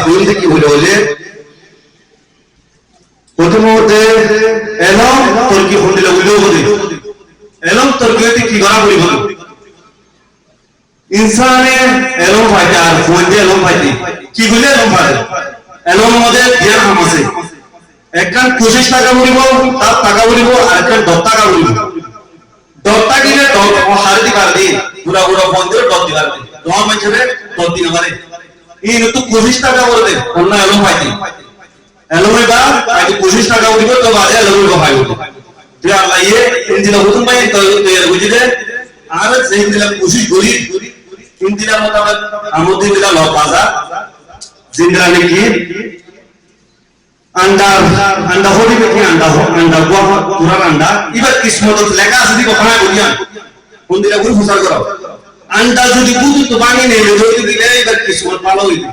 ফুল কি হলো যে প্রথমতে এলম তুর্কি ফোন দিলে উইলো বলি এলম তুর্কি কি করা বলি বলি ইনসানে এলম ফাইটা আর ফোন দিয়ে এলম ফাইটি কি বলে এলম ফাইতে এলম মধ্যে জ্ঞান হামাছে একখান 25 টাকা বলিব তার টাকা বলিব আর একখান 10 টাকা বলিব 10 টাকা দিলে 10 হার দিবার দি পুরা পুরা ফোন দিয়ে 10 দিবার দি দোয়া মাঝে 10 দিন আমারে এই তো 25 টাকা বলবে অন্য এলম ফাইটি এলমে বা আজ 25 টাকা বলিব তো বাজে এলমে বা ফাইব তুই আল্লাহ ইয়ে ইনদিলা হুতুম ভাই তো এর বুঝিতে আর সেই দিলা 25 গরি ইনদিলা মোতাবেক আমদিন দিলা ল বাজা জিন্দরা নাকি अंडा होली में क्या अंडा बुआ पूरा अंडा इबा किस्मत लेखा আছে দিকে খানা বলিয়া কোন দিলা গুলো ফুসার করো अंडा যদি দুধ তো বানি নেই যদি দিলে এবার কিসমত ভালো হইবে